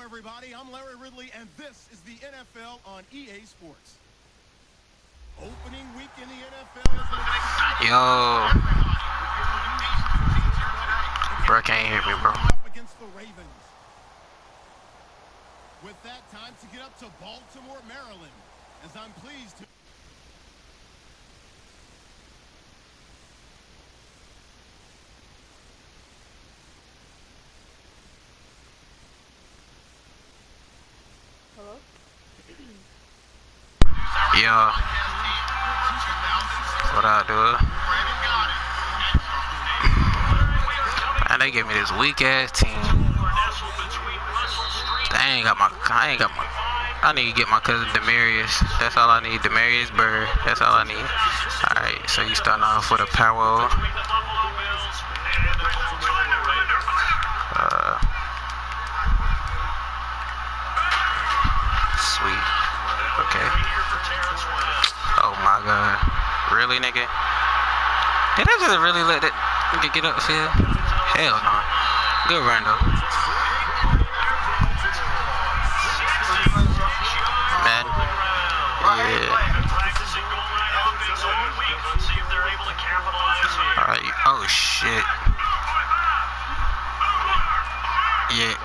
everybody. I'm Larry Ridley, and this is the NFL on EA Sports. Opening week in the NFL has been Yo. Bro, can't hear me, bro. Against the Ravens. With that, time to get up to Baltimore, Maryland, as I'm pleased to... Hello? Yo. What I do? Man, they give me this weak ass team. I need to get my cousin Demarius. That's all I need. Demarius Bird. That's all I need. Alright, so you starting off with a power. Sweet. Okay. Oh my god. Really, nigga? Did I just really let that nigga get upfield? Hell no. Good run though. Man. Yeah. Alright. Oh shit. Yeah.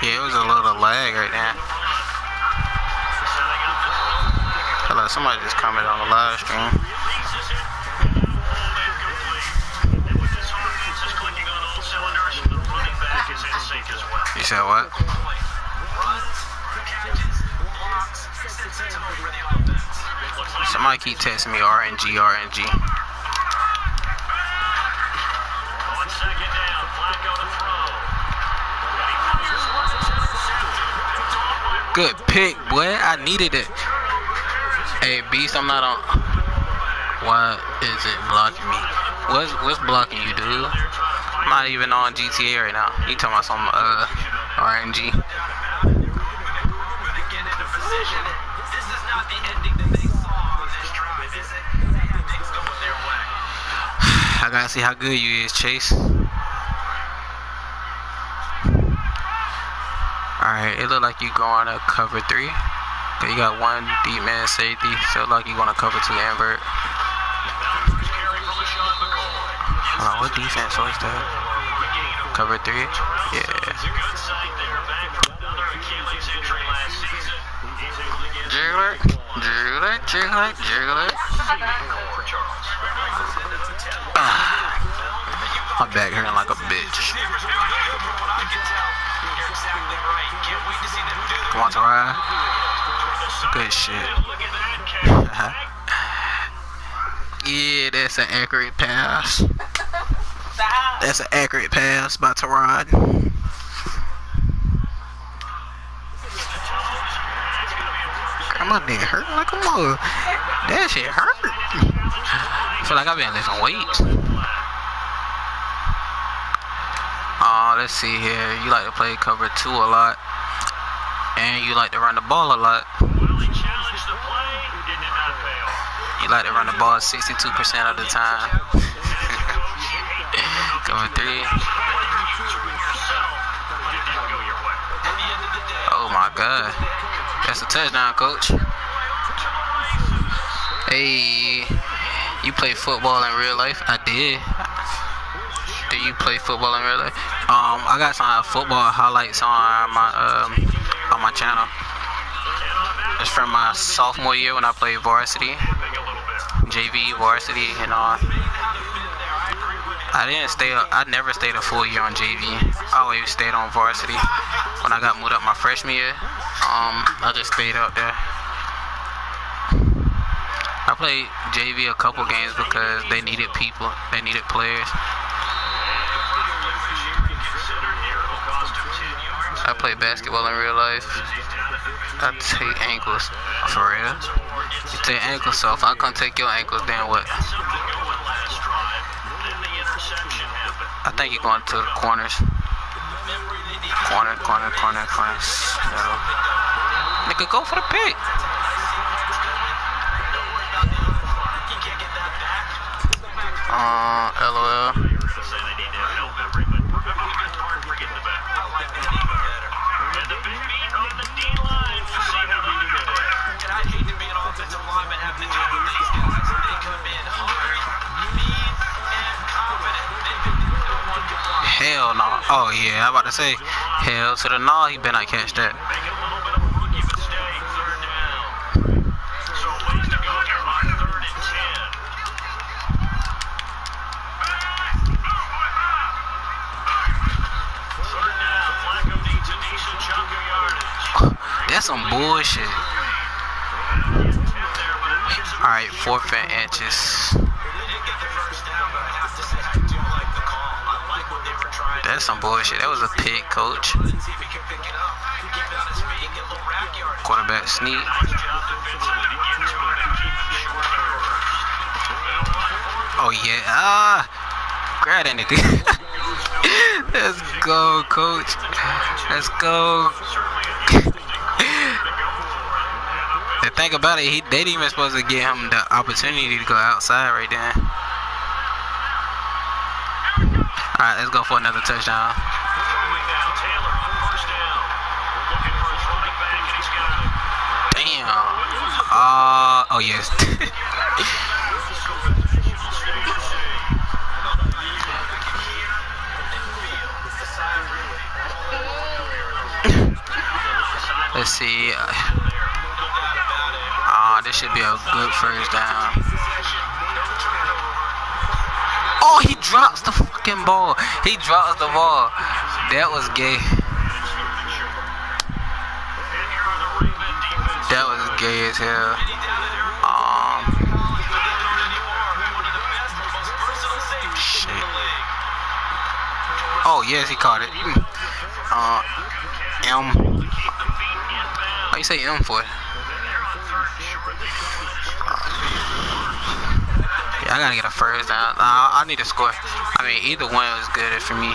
Yeah, it was a little lag right now. Hello, somebody just commented on the live stream. You said what? Somebody keep texting me RNG, RNG. Good pick, boy. I needed it. Hey, Beast, I'm not on. Why is it blocking me? What's blocking you, dude? I'm not even on GTA right now. You talking about some RNG? I gotta see how good you is, Chase. Alright, it look like you going to cover 3. Okay, you got one deep man safety, so it look like you gonna cover 2 invert. Hold on, what defense was that? Cover 3? Yeah. Jiggle it, jiggle it, jiggle it, jiggle it. My back hurting like a bitch. Come on, Tara. Good shit. Yeah, that's an accurate pass. That's an accurate pass by Tyrod. Come on, nigga, hurt like a mother. That shit hurt. I feel like I've been lifting weights. Let's see here. You like to play cover 2 a lot, and you like to run the ball a lot. You like to run the ball 62% of the time. Cover 3. Oh my god. That's a touchdown, coach. Hey, you play football in real life? I did. Do you play football in real life? I got some football highlights on my channel. It's from my sophomore year when I played varsity, JV varsity, and all. I never stayed a full year on JV. I always stayed on varsity. When I got moved up my freshman year, I just stayed up there. I played JV a couple games because they needed people. They needed players. I play basketball in real life. I take ankles. For real? You take ankles, so if I can't take your ankles, then what? I think you're going to the corners. Corner. So, nigga, go for the pick. LOL. Hell no. Oh yeah, I'm about to say, hell to the no, he better not catch that. That's some bullshit. Alright, 4th and inches. That's some bullshit. That was a pick, coach. Quarterback sneak. Oh yeah. Grab that nigga. Let's go, coach. Let's go. The thing about it, they didn't even supposed to give him the opportunity to go outside right there. Alright, let's go for another touchdown. Damn. Oh yes. Let's see. This should be a good first down. Oh, he drops the fucking ball. He drops the ball. That was gay. That was gay as hell. Shit. Oh, yes, he caught it. M. Why you say M for it? Yeah, I gotta get a first down. I need to score. I mean, either one was good for me.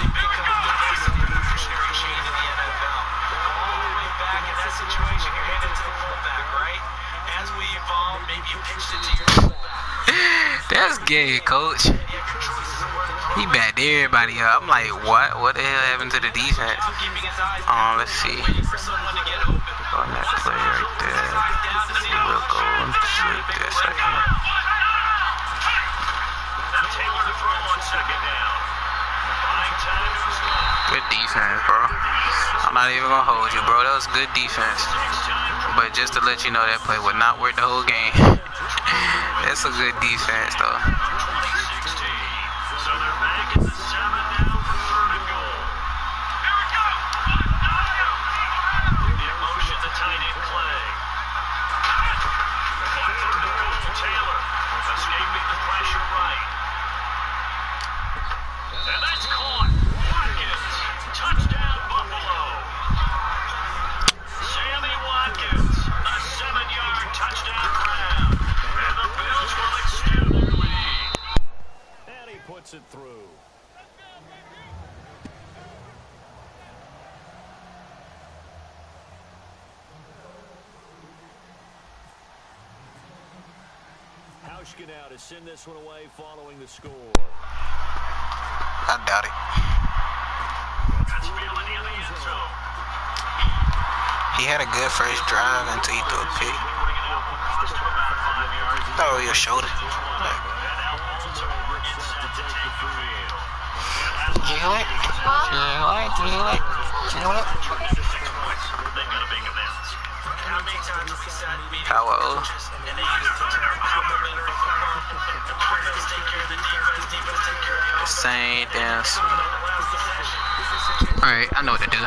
That's gay, coach. He backed everybody up. I'm like, what? What the hell happened to the defense? Let's see. On that play right there. We'll go and shoot this right here. Good defense, bro. I'm not even gonna hold you, bro. That was good defense. But just to let you know, that play would not work the whole game. That's a good defense, though. It through. Hauschka now to send this one away following the score. I doubt it. He had a good first drive until he threw a pick. Oh, your shoulder. Hello. Same dance. Alright, I know what to do.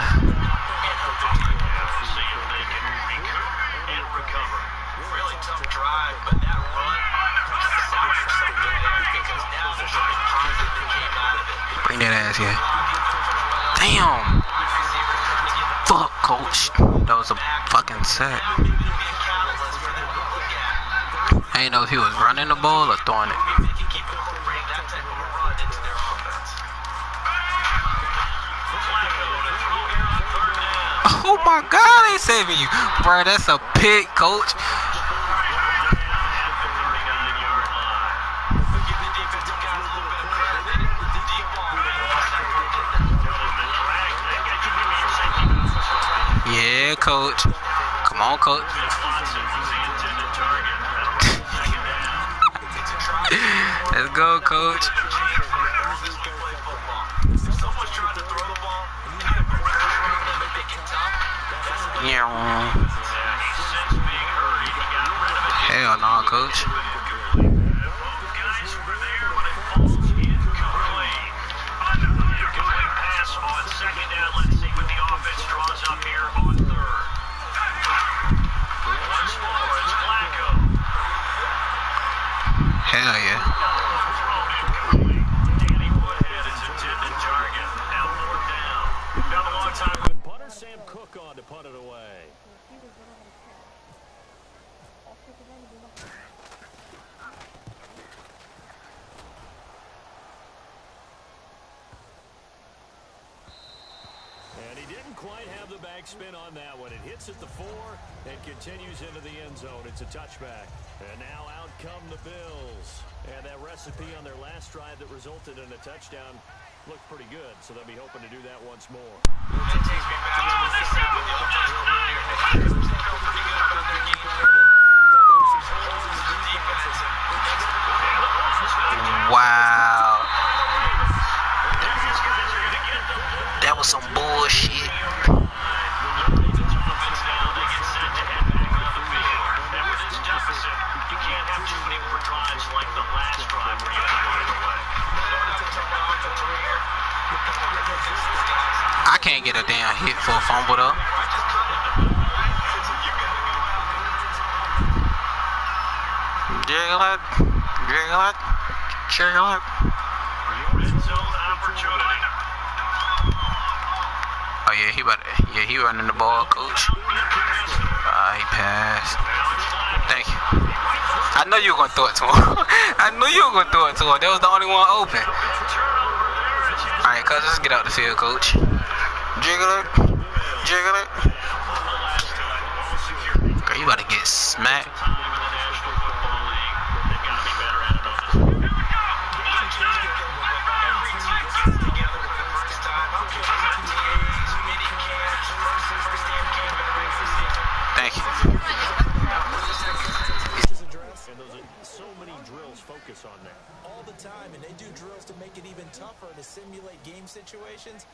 Bring that ass here. Damn. Fuck, coach. That was a fucking sack. I didn't know if he was running the ball or throwing it. Oh my God, they saving you. Bro, that's a pick, coach. Yeah, coach. Come on, coach. Let's go, coach. Yeah. Hell no, coach. Hell yeah. Punter Sam Cook on to punt it away. And he didn't quite have the backspin on that one. It hits at the 4 and continues into the end zone. It's a touchback. And now out come the Bills. And that recipe on their last drive that resulted in a touchdown looked pretty good, so they'll be hoping to do that once more. Wow. That was some bullshit. I can't get a damn hit for a fumble though. Jiggle it. Oh yeah, he running the ball, coach. He passed. Thank you. I know you were gonna throw it to him. That was the only one open. Alright, cuz, let's get out the field, coach. Jiggle it. Girl, you about to get smacked. Thank you. And those are so many drills focus on that. All the time, and they do drills to make it even tougher to simulate game situations.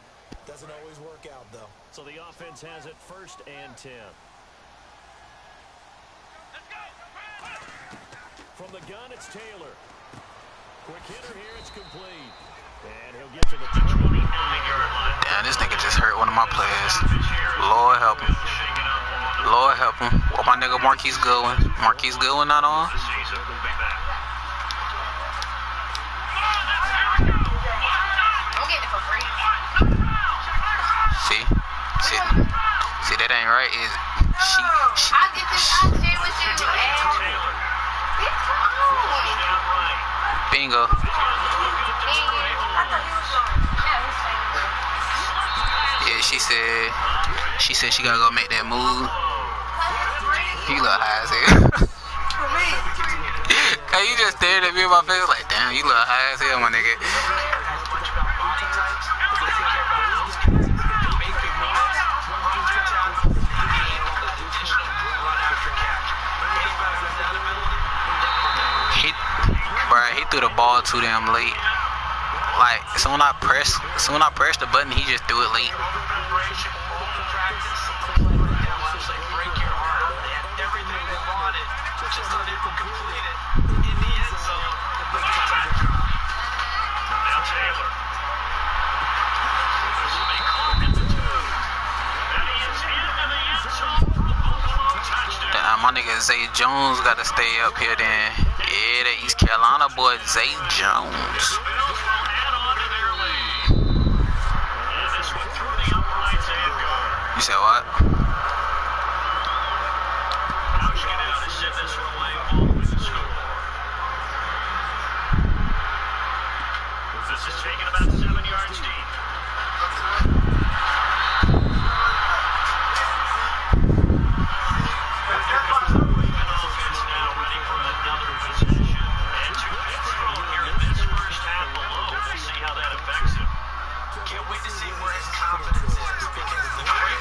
Doesn't always work out, though. So the offense has it 1st and 10. From the gun, it's Taylor. Quick hitter here, it's complete. And he'll get to the 29-yard line. Damn, this nigga just hurt one of my players. Lord help him. What my nigga Marquise Goodwin? Not on? See, that ain't right, is it? I did this shit with you, Bingo. Yeah, she said she gotta go make that move. You look high as hell. Hey, you just stared at me in my face like, damn, you look high as hell, my nigga. He threw the ball too damn late. Like, so when I press the button, he just threw it late. My nigga Zay Jones got to stay up here then. Yeah, the East Carolina boy Zay Jones. You said what? This is taken about 7 yards deep. Can't wait to see where his confidence is, because the way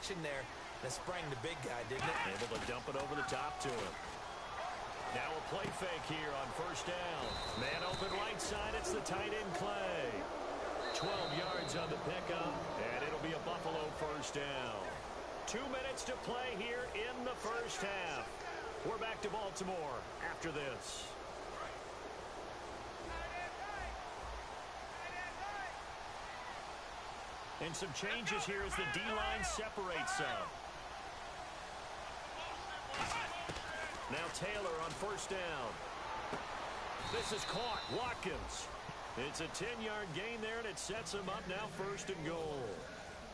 action there. That sprang the big guy, didn't it? Able to dump it over the top to him. Now a play fake here on first down. Man open right side. It's the tight end Clay. 12 yards on the pickup, and it'll be a Buffalo first down. 2 minutes to play here in the first half. We're back to Baltimore after this. And some changes here as the D-line separates some. Now Taylor on first down. This is caught. Watkins. It's a 10-yard gain there, and it sets him up now first and goal.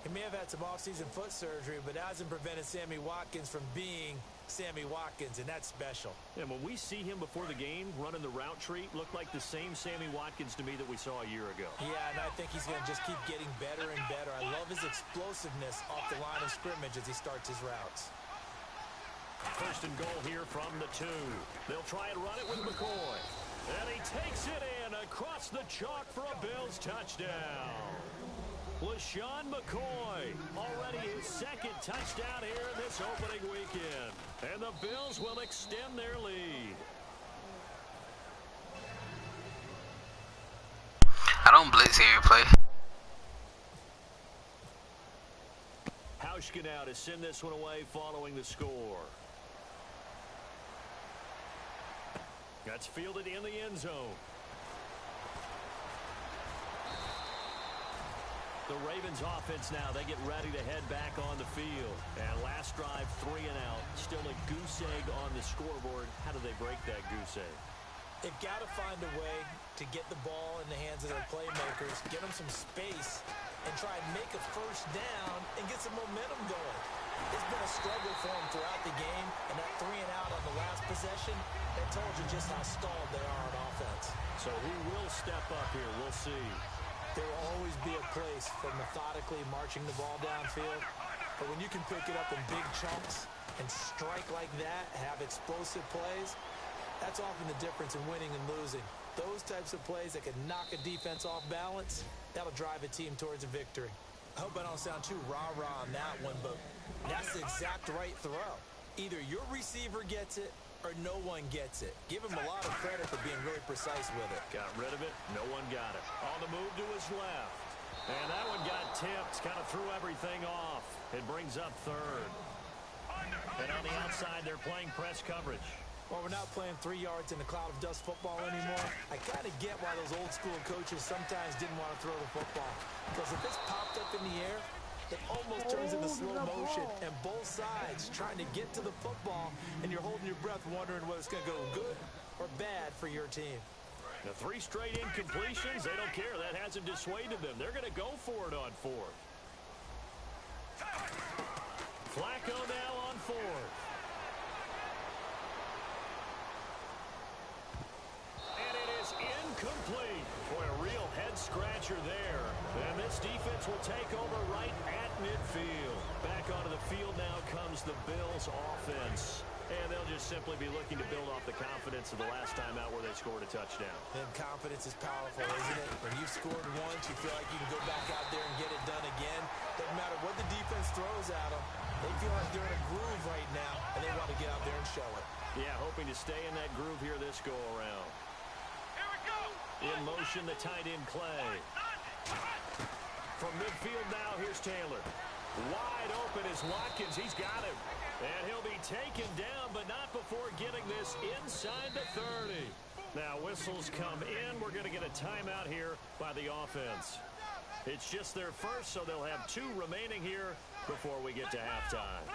He may have had some offseason foot surgery, but that hasn't prevented Sammy Watkins from being Sammy Watkins, and that's special. And when we see him before the game running the route tree, looked like the same Sammy Watkins to me that we saw a year ago. Yeah, and I think he's going to just keep getting better and better. I love his explosiveness off the line of scrimmage as he starts his routes. First and goal here from the 2. They'll try and run it with McCoy. And he takes it in across the chalk for a Bills touchdown. LeSean McCoy, already his second touchdown here in this opening weekend. And the Bills will extend their lead. I don't blitz here, play. Hauschka now to send this one away following the score. That's fielded in the end zone. The Ravens offense now, they get ready to head back on the field. And last drive, 3 and out. Still a goose egg on the scoreboard. How do they break that goose egg? They've got to find a way to get the ball in the hands of their playmakers, get them some space, and try and make a first down and get some momentum going. It's been a struggle for them throughout the game, and that 3 and out on the last possession, that told you just how stalled they are on offense. So who will step up here? We'll see. There will always be a place for methodically marching the ball downfield, but when you can pick it up in big chunks and strike like that, have explosive plays, that's often the difference in winning and losing. Those types of plays that can knock a defense off balance, that'll drive a team towards a victory. I hope I don't sound too rah-rah on that one, but that's the exact right throw. Either your receiver gets it or no one gets it. Give him a lot of credit for being really precise with it. Got rid of it. No one got it. On the move to his left. And that one got tipped. Kind of threw everything off. It brings up third. And on the outside, they're playing press coverage. Well, we're not playing 3 yards in a cloud of dust football anymore. I kind of get why those old school coaches sometimes didn't want to throw the football. Because if it's popped up in the air, it almost turns into slow motion, and both sides trying to get to the football, and you're holding your breath wondering whether it's going to go good or bad for your team. The 3 straight incompletions, they don't care. That hasn't dissuaded them. They're going to go for it on 4th. Flacco now on 4th. And it is incomplete. Boy, a real head-scratcher there. And this defense will take over right at midfield. Back onto the field now comes the Bills offense. And they'll just simply be looking to build off the confidence of the last time out where they scored a touchdown. And confidence is powerful, isn't it? When you've scored once, you feel like you can go back out there and get it done again. Doesn't matter what the defense throws at them. They feel like they're in a groove right now, and they want to get out there and show it. Yeah, hoping to stay in that groove here this go-around. In motion, the tight end Clay. From midfield now, here's Taylor. Wide open is Watkins. He's got him. And he'll be taken down, but not before getting this inside the 30. Now whistles come in. We're going to get a timeout here by the offense. It's just their first, so they'll have 2 remaining here before we get to halftime.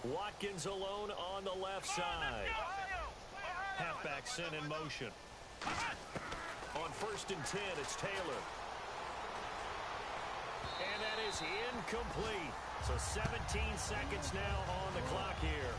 Watkins alone on the left side. Halfback sent in motion. On 1st and 10, it's Taylor. And that is incomplete. So 17 seconds now on the clock here.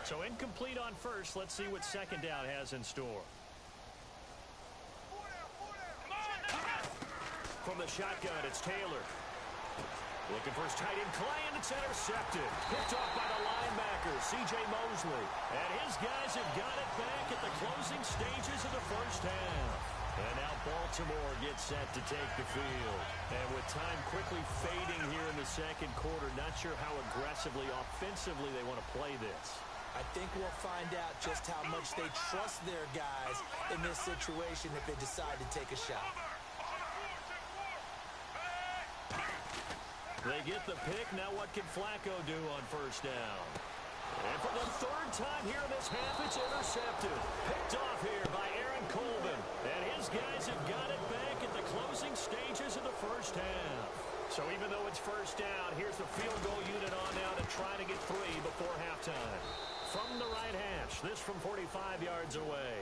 So incomplete on first. Let's see what second down has in store. From the shotgun, it's Taylor. Looking for his tight end, Clay, and it's intercepted. Picked off by the linebacker, C.J. Mosley. And his guys have got it back at the closing stages of the first half. And now Baltimore gets set to take the field. And with time quickly fading here in the second quarter, not sure how aggressively, offensively they want to play this. I think we'll find out just how much they trust their guys in this situation if they decide to take a shot. They get the pick. Now what can Flacco do on first down? And for the third time here in this half, it's intercepted. Picked off here by Aaron Colvin. And his guys have got it back at the closing stages of the first half. So even though it's first down, here's the field goal unit on now to try to get 3 before halftime. From the right hash, this from 45 yards away.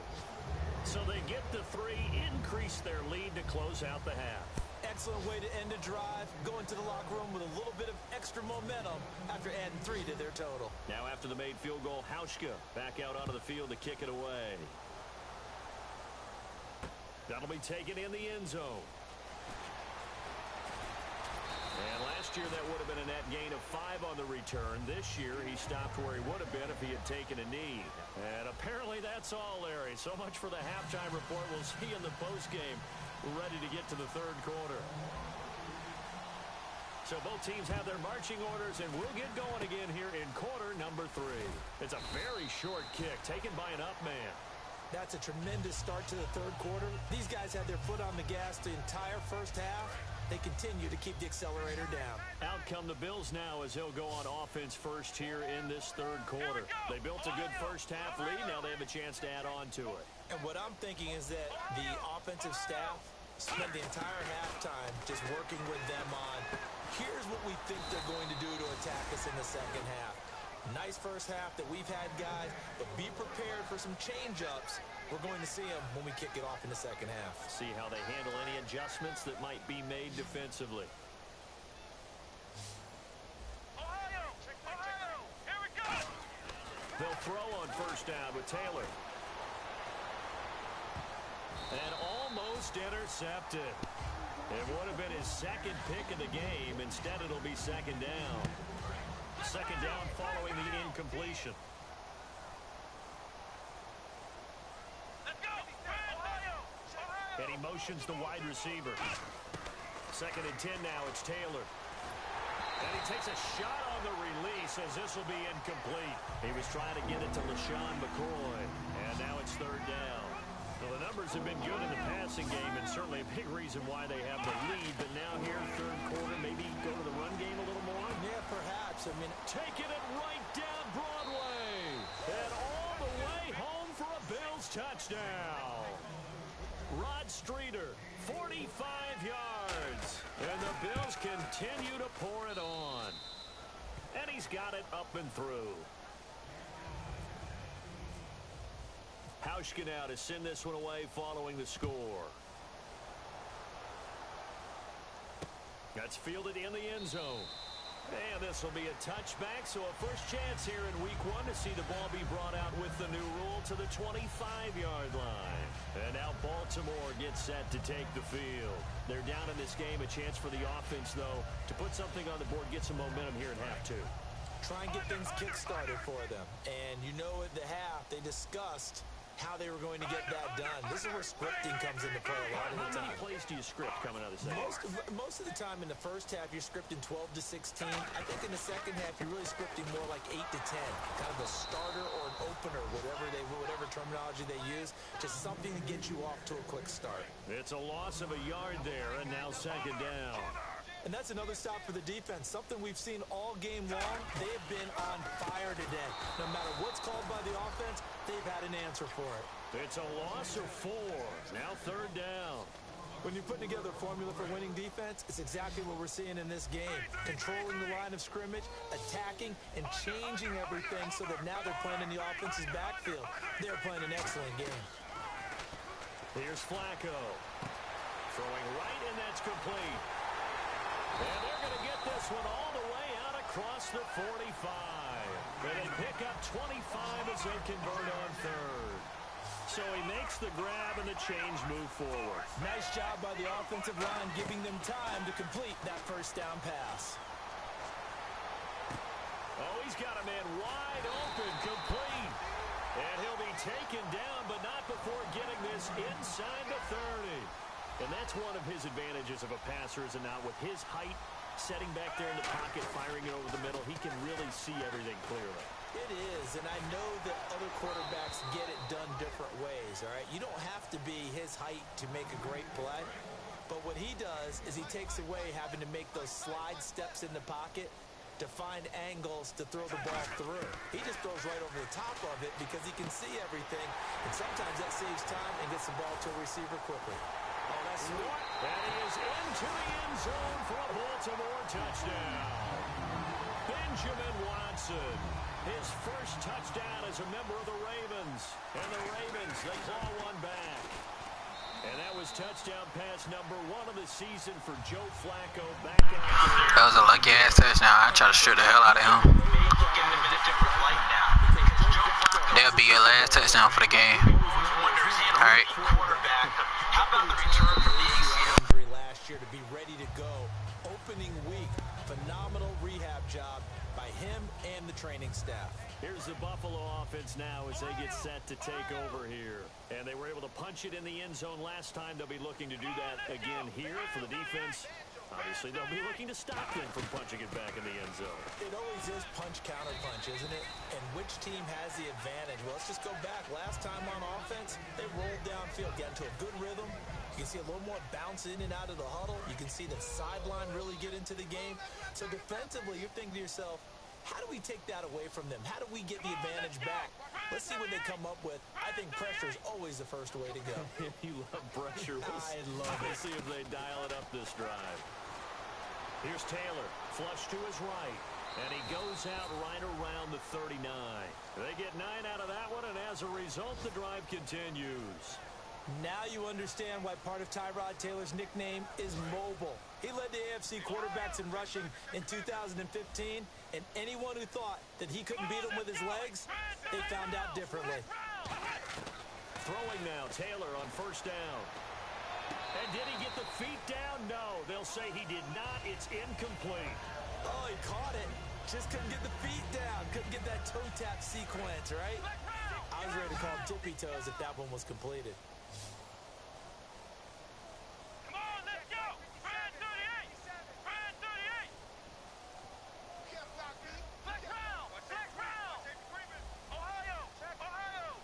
So they get the 3, increase their lead to close out the half. Excellent way to end a drive, go into the locker room with a little bit of extra momentum after adding 3 to their total. Now after the made field goal, Hauschka back out onto the field to kick it away. That'll be taken in the end zone. And last year that would have been a net gain of 5 on the return. This year he stopped where he would have been if he had taken a knee. And apparently that's all, Larry. So much for the halftime report. We'll see in the postgame. Ready to get to the third quarter. So both teams have their marching orders, and we'll get going again here in quarter number 3. It's a very short kick taken by an up man. That's a tremendous start to the third quarter. These guys had their foot on the gas the entire first half. They continue to keep the accelerator down. Out come the Bills now as they'll go on offense first here in this third quarter. They built a good first half lead. Now they have a chance to add on to it. And what I'm thinking is that the offensive staff spent the entire halftime just working with them on, here's what we think they're going to do to attack us in the second half. Nice first half that we've had, guys, but be prepared for some change-ups. We're going to see them when we kick it off in the second half. See how they handle any adjustments that might be made defensively. Ohio, here we go. They'll throw on first down with Taylor. And almost intercepted. It would have been his second pick of the game. Instead, it'll be second down. Second down following the incompletion. Let's go. Ohio. And he motions the wide receiver. Second and 10 now. It's Taylor. And he takes a shot on the release as this will be incomplete. He was trying to get it to LaShawn McCoy. And now it's third down. Well, the numbers have been good in the passing game, and certainly a big reason why they have the lead. But now here, third quarter, maybe go to the run game a little more? Yeah, perhaps. I mean, taking it right down Broadway. And all the way home for a Bills touchdown. Rod Streeter, 45 yards. And the Bills continue to pour it on. And he's got it up and through. Hauschka now to send this one away following the score. That's fielded in the end zone. And this will be a touchback, so a first chance here in week 1 to see the ball be brought out with the new rule to the 25-yard line. And now Baltimore gets set to take the field. They're down in this game, a chance for the offense, though, to put something on the board, get some momentum here in half 2. Try and get things kick-started for them. And you know at the half, they discussed how they were going to get that done. This is where scripting comes into play a lot of the time. How many plays do you script coming out of the second? Most of the time in the first half, you're scripting 12 to 16. I think in the second half, you're really scripting more like 8 to 10. Kind of a starter or an opener, whatever terminology they use. Just something to get you off to a quick start. It's a loss of a yard there, and now second down. And that's another stop for the defense. Something we've seen all game long. They have been on fire today. No matter what's called by the offense, they've had an answer for it. It's a loss of 4. Now third down. When you're putting together a formula for winning defense, it's exactly what we're seeing in this game. Controlling the line of scrimmage, attacking, and changing everything so that now they're playing in the offense's backfield. They're playing an excellent game. Here's Flacco. Throwing right, and that's complete. And they're going to get this one all the way out across the 45. And they pick up 25 as they convert on third. So he makes the grab and the change move forward. Nice job by the offensive line, giving them time to complete that first down pass. Oh, he's got a man wide open, complete. And he'll be taken down, but not before getting this inside the 30. And that's one of his advantages of a passer, is it not? With his height, setting back there in the pocket, firing it over the middle, he can really see everything clearly. It is, and I know that other quarterbacks get it done different ways, all right? You don't have to be his height to make a great play, but what he does is he takes away having to make those slide steps in the pocket to find angles to throw the ball through. He just throws right over the top of it because he can see everything, and sometimes that saves time and gets the ball to a receiver quickly. Oh, that's sweet. And he is into the end zone for a Baltimore touchdown. Benjamin Watson, his first touchdown as a member of the Ravens. And the Ravens, they claw one back. And that was touchdown pass number 1 of the season for Joe Flacco. Back out there. That was a lucky ass touchdown. I tried to shoot the hell out of him. That'll be your last touchdown for the game. All right. How about the return from the ACL? Injury last year to be ready to go. Opening week, phenomenal rehab job by him and the training staff. Here's the Buffalo offense now as they get set to take over here. And they were able to punch it in the end zone last time. They'll be looking to do that again here for the defense. Obviously, they'll be looking to stop them from punching it back in the end zone. It always is punch-counter-punch, isn't it? And which team has the advantage? Well, let's just go back. Last time on offense, they rolled downfield, got into a good rhythm. You can see a little more bounce in and out of the huddle. You can see the sideline really get into the game. So defensively, you're thinking to yourself, how do we take that away from them? How do we get the advantage back? Let's see what they come up with. I think pressure is always the first way to go. You love pressure. I love it. Let's see if they dial it up this drive. Here's Taylor, flush to his right, and he goes out right around the 39. They get 9 out of that one, and as a result, the drive continues. Now you understand why part of Tyrod Taylor's nickname is mobile. He led the AFC quarterbacks in rushing in 2015, and anyone who thought that he couldn't beat him with his legs, they found out differently. Throwing now, Taylor on first down. And did he get the feet down? No, they'll say he did not. It's incomplete. Oh, he caught it. Just couldn't get the feet down. Couldn't get that toe tap sequence, right? I was ready to call him tippy toes if that one was completed. Come on, let's go! Brand 38! Brand 38! Black round! Black round! Ohio! Ohio!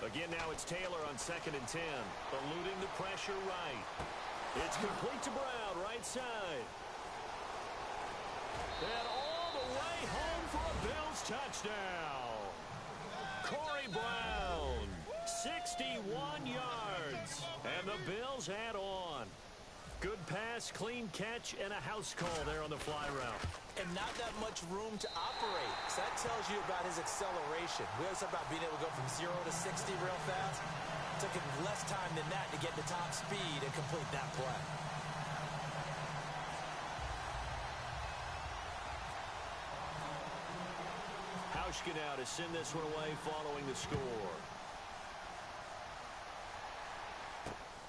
Again, now it's Taylor on 2nd and 10. Eluding the pressure right. It's complete to Brown, right side. And all the way home for a Bills touchdown. Corey Brown, 61 yards. And the Bills add on. Good pass, clean catch, and a house call there on the fly route. And not that much room to operate. So that tells you about his acceleration. We always talk about being able to go from 0 to 60 real fast. It took him less time than that to get the top speed and complete that play. Hauschka now to send this one away following the score.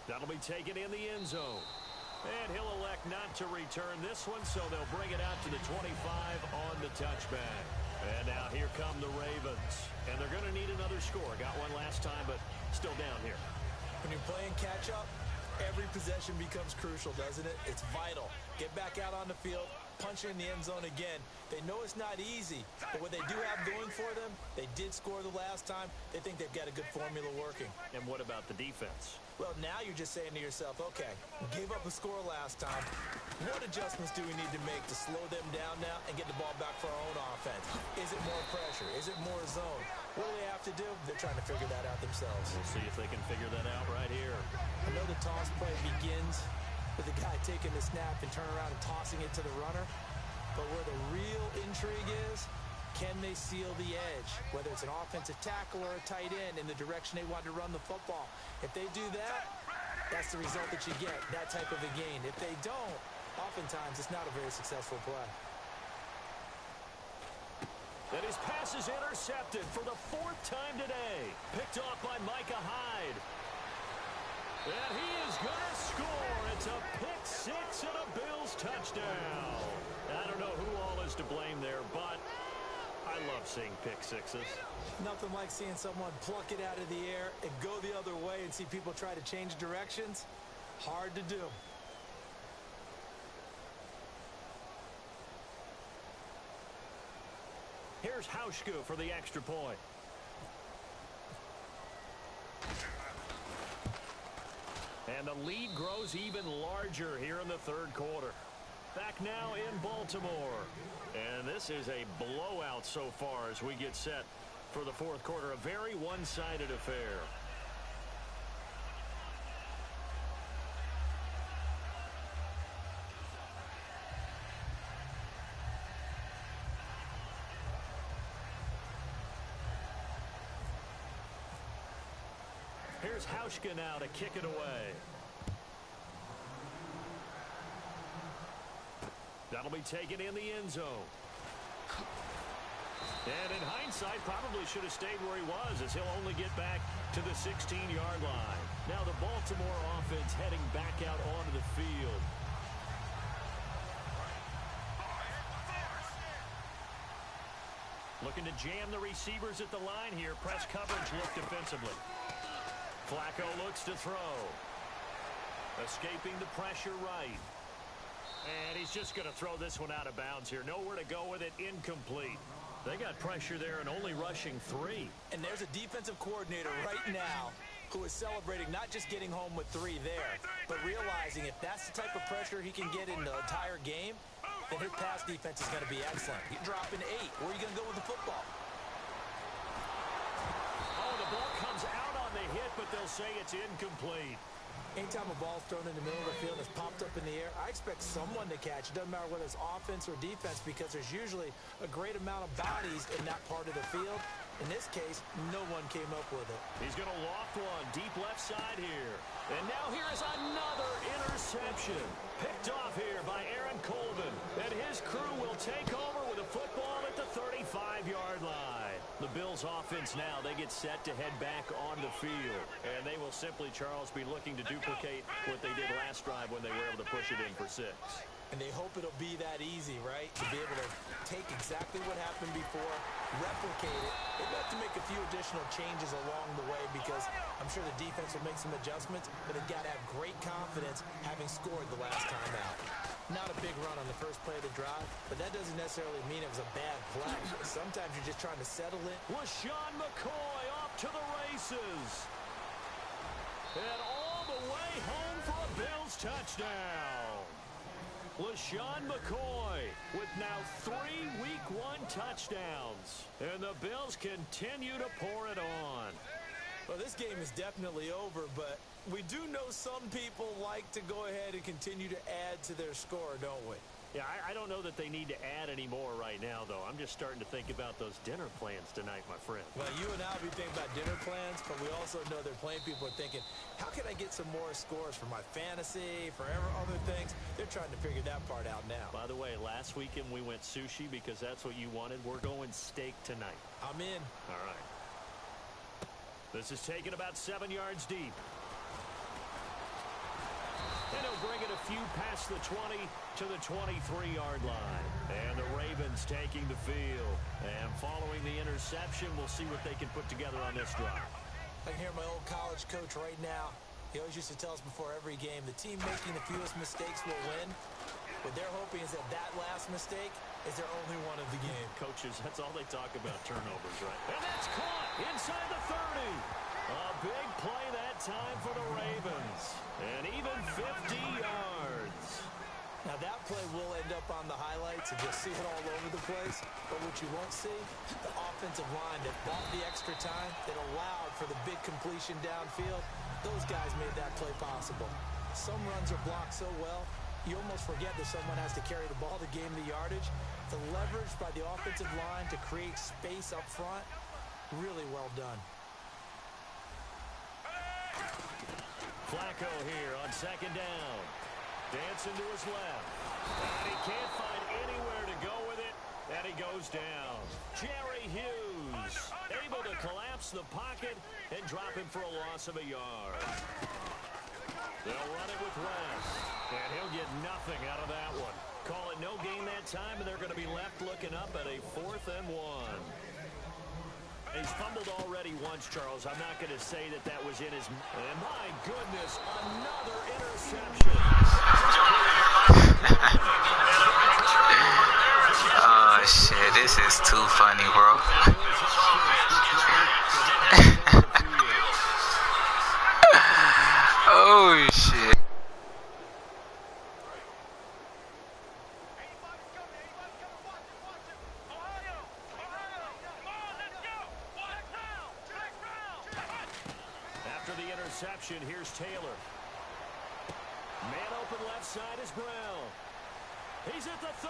That'll be taken in the end zone. And he'll elect not to return this one, so they'll bring it out to the 25 on the touchback. And now here come the Ravens. And they're going to need another score. Got one last time, but still down here. When you're playing catch-up, every possession becomes crucial, doesn't it? It's vital. Get back out on the field, punch it in the end zone again. They know it's not easy, but what they do have going for them, they did score the last time. They think they've got a good formula working. And what about the defense? Well, now you're just saying to yourself, okay, we gave up a score last time. What adjustments do we need to make to slow them down now and get the ball back for our own offense? Is it more pressure? Is it more zone? What do they have to do? They're trying to figure that out themselves. We'll see if they can figure that out right here. I know the toss play begins with the guy taking the snap and turning around and tossing it to the runner. But where the real intrigue is, can they seal the edge? Whether it's an offensive tackle or a tight end in the direction they want to run the football. If they do that, that's the result that you get, that type of a gain. If they don't, oftentimes it's not a very successful play. And his pass is intercepted for the 4th time today. Picked off by Micah Hyde. And he is going to score. It's a pick 6 and a Bills touchdown. I don't know who all is to blame there, but I love seeing pick 6s. Nothing like seeing someone pluck it out of the air and go the other way and see people try to change directions. Hard to do. Here's Hauschka for the extra point. And the lead grows even larger here in the 3rd quarter. Back now in Baltimore. And this is a blowout so far as we get set for the 4th quarter. A very one-sided affair. Here's Hauschka now to kick it away. That'll be taken in the end zone. And in hindsight, probably should have stayed where he was, as he'll only get back to the 16-yard line. Now the Baltimore offense heading back out onto the field. Looking to jam the receivers at the line here. Press coverage look defensively. Flacco looks to throw. Escaping the pressure right. And he's just going to throw this one out of bounds here. Nowhere to go with it. Incomplete. They got pressure there and only rushing 3. And there's a defensive coordinator right now who is celebrating not just getting home with 3 there, but realizing if that's the type of pressure he can get in the entire game, then his pass defense is going to be excellent. You're dropping 8. Where are you going to go with the football? Oh, the ball comes out on the hit, but they'll say it's incomplete. Anytime a ball's thrown in the middle of the field and it's popped up in the air, I expect someone to catch. It doesn't matter whether it's offense or defense, because there's usually a great amount of bodies in that part of the field. In this case, no one came up with it. He's going to loft one deep left side here. And now here is another interception. Picked off here by Aaron Colvin. And his crew will take over with a football at the 35-yard line. The Bills offense now, they get set to head back on the field. And they will simply, Charles, be looking to duplicate what they did last drive when they were able to push it in for 6. And they hope it'll be that easy, right? To be able to take exactly what happened before, replicate it. They've got to make a few additional changes along the way, because I'm sure the defense will make some adjustments, but they've got to have great confidence having scored the last time out. Not a big run on the first play of the drive, but that doesn't necessarily mean it was a bad play. Sometimes you're just trying to settle it. LaShawn McCoy off to the races. And all the way home for a Bills touchdown. LaShawn McCoy with now 3 Week 1 touchdowns. And the Bills continue to pour it on. Well, this game is definitely over, but we do know some people like to go ahead and continue to add to their score, don't we? Yeah, I don't know that they need to add any more right now, though. I'm just starting to think about those dinner plans tonight, my friend. Well, you and I will be thinking about dinner plans, but we also know there are plenty of people are thinking, how can I get some more scores for my fantasy, for other things? They're trying to figure that part out now. By the way, last weekend we went sushi because that's what you wanted. We're going steak tonight. I'm in. All right. This is taken about 7 yards deep. And he'll bring it a few past the 20 to the 23-yard line. And the Ravens taking the field. And following the interception, we'll see what they can put together on this drive. I can hear my old college coach right now. He always used to tell us before every game, the team making the fewest mistakes will win. What they're hoping is that last mistake is their only one of the game. Coaches, that's all they talk about, turnovers, right? And that's caught inside the 30. A big play that time for the Ravens. And even 50 yards. Now that play will end up on the highlights, and you'll see it all over the place. But what you won't see, the offensive line that bought the extra time, that allowed for the big completion downfield, those guys made that play possible. Some runs are blocked so well, you almost forget that someone has to carry the ball to gain the yardage. The leverage by the offensive line to create space up front, really well done. Flacco here on second down. Dancing to his left. And he can't find anywhere to go with it. And he goes down. Jerry Hughes able to collapse the pocket and drop him for a loss of a yard. They'll run it with West. And he'll get nothing out of that one. Call it no gain that time, and they're going to be left looking up at a 4th and 1. He's fumbled already once, Charles. I'm not going to say that that was in his... And my goodness, another interception. Oh, shit. This is too funny, bro. Oh, shit. Here's Taylor. Man open left side is Brown. He's at the 30.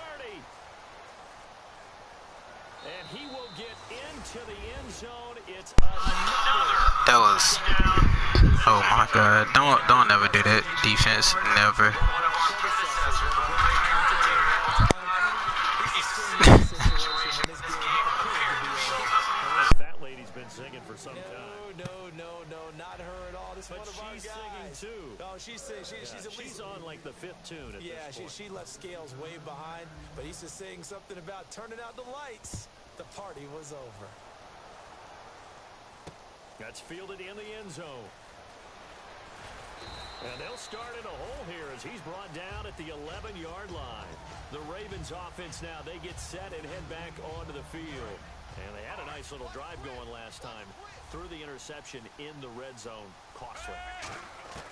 And he will get into the end zone. It's another. That was... Oh, my God. Don't ever do that, defense. Never. Fat lady's been singing for some time. No, not her at all. This But one of our she's guys. singing too. No, she's at She's least on like the 5th tune at yeah, this point. she left Scales way behind, but he's just saying something about turning out the lights. The party was over. That's fielded in the end zone. And they'll start in a hole here as he's brought down at the 11-yard line. The Ravens offense now, they get set and head back onto the field. And they had a nice little drive going last time. Threw the interception in the red zone. Costly.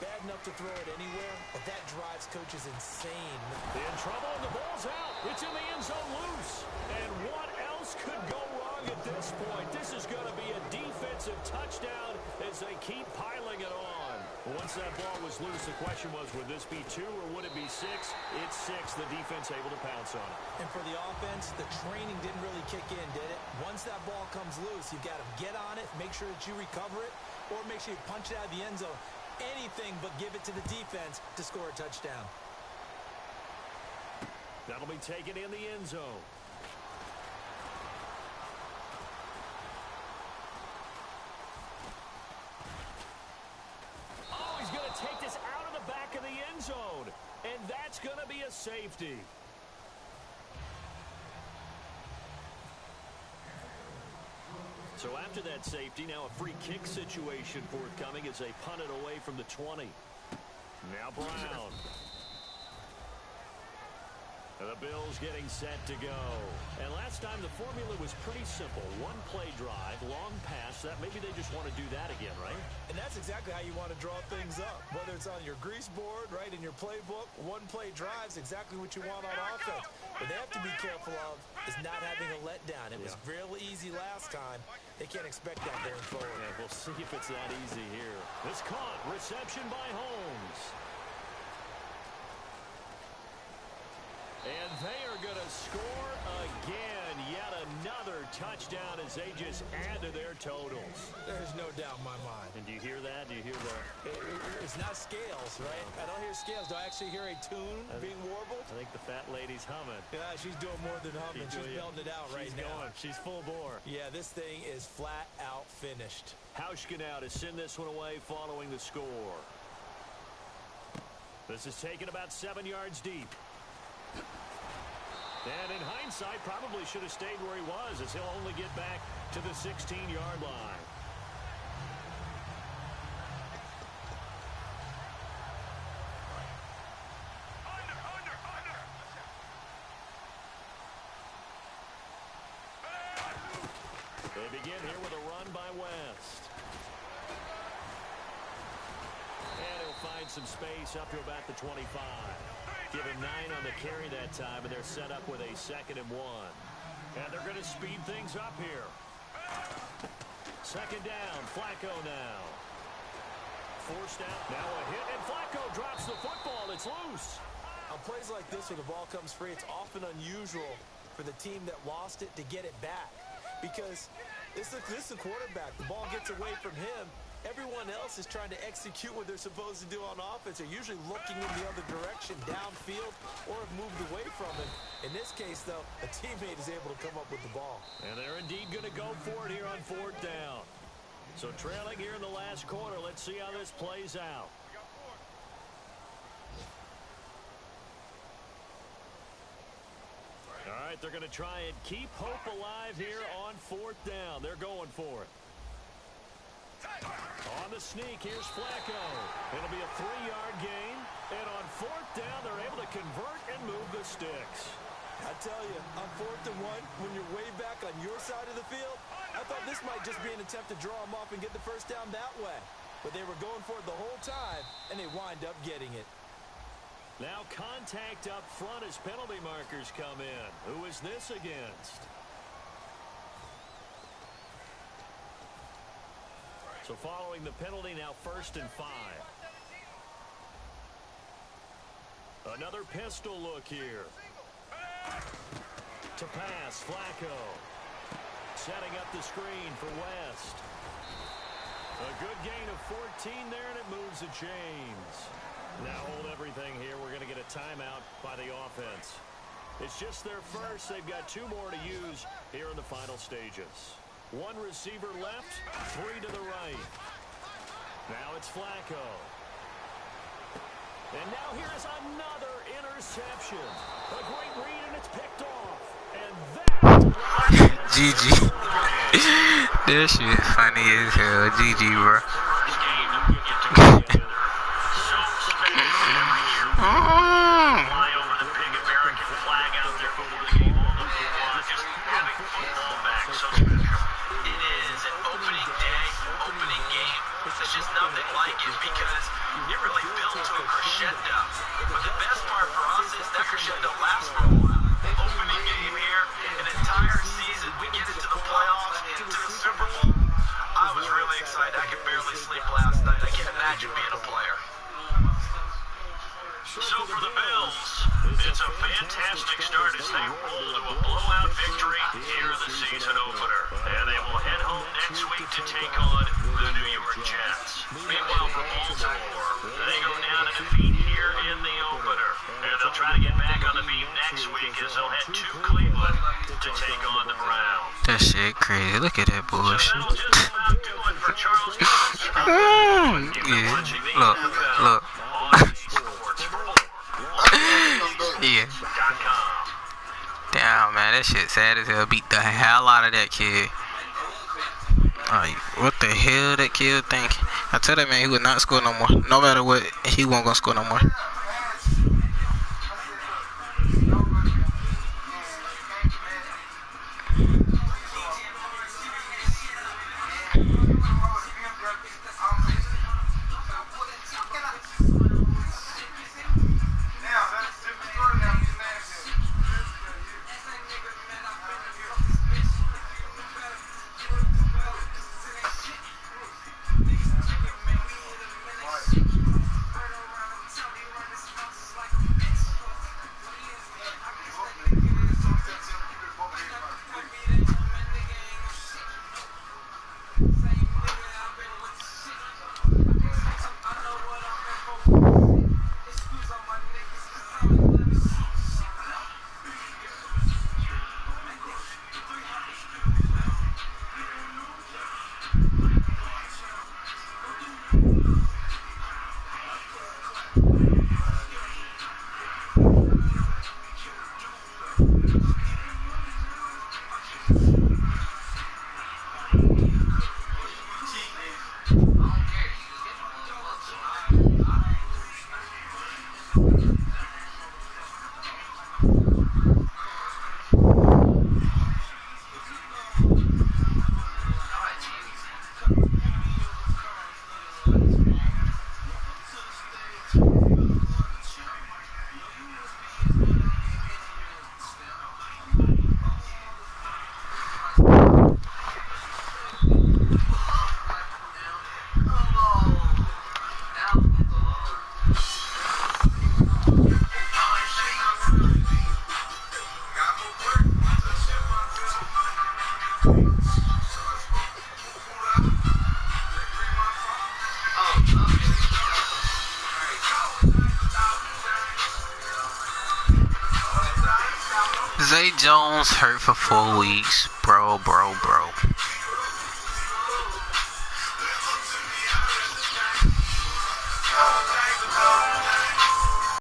Bad enough to throw it anywhere, but that drives coaches insane. In trouble, and the ball's out. It's in the end zone loose. And what else could go wrong at this point? This is going to be a defensive touchdown as they keep piling it on. Once that ball was loose, the question was, would this be 2 or would it be 6? It's 6. The defense able to pounce on it. And for the offense, the training didn't really kick in, did it? Once that ball comes loose, you've got to get on it, make sure that you recover it, or make sure you punch it out of the end zone. Anything but give it to the defense to score a touchdown. That'll be taken in the end zone. Oh, he's going to take this out of the back of the end zone. And that's going to be a safety. So after that safety, now a free kick situation forthcoming as they punt it away from the 20. Now Brown. And the Bills getting set to go. And last time the formula was pretty simple. One play drive, long pass. That maybe they just want to do that again, right? And that's exactly how you want to draw things up. Whether it's on your grease board, right, in your playbook, one play drive's exactly what you want on offense. What they have to be careful of is not having a letdown. It was real easy last time. They can't expect that going forward. Yeah, we'll see if it's that easy here. This caught. Reception by Holmes. And they are going to score again. Yet another touchdown as they just add to their totals. There's no doubt in my mind. And do you hear that? Do you hear the... It's not scales, right? I don't hear scales. Do I actually hear a tune being warbled? I think the fat lady's humming. Yeah, she's doing more than humming. She's belting it out right now. She's full bore. Yeah, this thing is flat out finished. Hauschka now to send this one away following the score. This is taken about 7 yards deep. And in hindsight, probably should have stayed where he was, as he'll only get back to the 16-yard line. They begin here with a run by West. And he'll find some space up to about the 25. Give him 9 on the carry that time, and they're set up with a 2nd and 1. And they're going to speed things up here. 2nd down, Flacco now. Forced out, now a hit, and Flacco drops the football. It's loose. On plays like this where the ball comes free, it's often unusual for the team that lost it to get it back. Because this is the quarterback. The ball gets away from him. Everyone else is trying to execute what they're supposed to do on offense. They're usually looking in the other direction, downfield, or have moved away from him. In this case, though, a teammate is able to come up with the ball. And they're indeed going to go for it here on 4th down. So trailing here in the last quarter, let's see how this plays out. All right, they're going to try and keep hope alive here on 4th down. They're going for it. On the sneak, here's Flacco. It'll be a 3-yard gain. And on 4th down, they're able to convert and move the sticks. I tell you, on 4th and 1, when you're way back on your side of the field, I thought this might just be an attempt to draw them off and get the first down that way. But they were going for it the whole time, and they wind up getting it. Now contact up front as penalty markers come in. Who is this against? So following the penalty, now 1st and 5. Another pistol look here. To pass, Flacco. Setting up the screen for West. A good gain of 14 there, and it moves the chains. Now hold everything here. We're going to get a timeout by the offense. It's just their first. They've got 2 more to use here in the final stages. 1 receiver left, 3 to the right. Now it's Flacco. And now here's another interception. A great read, and it's picked off. And that... GG. That shit funny as hell. GG, bro. Just nothing like it because it really built to a crescendo. But the best part for us is that crescendo lasts for a while. Opening game here, an entire season, we get into the playoffs, into the Super Bowl. I was really excited. I could barely sleep last night. I can't imagine being a player. So for the Bills, it's a fantastic start as they roll to a blowout victory here in the season opener. And they will head home next week to take on the New York Jets. Meanwhile, for Baltimore, they go down to defeat here in the opener. And they'll try to get back on the beat next week as they'll head to Cleveland to take on the Browns. That shit crazy. Look at that bullshit. So that'll just about do it for Charles Johnson. Yeah. Look. Yeah. Damn, man, that shit sad as hell. Beat the hell out of that kid. Like, what the hell that kid think? I tell that man he would not score no more. No matter what, he wasn't gonna score no more. Zay Jones hurt for 4 weeks. Bro.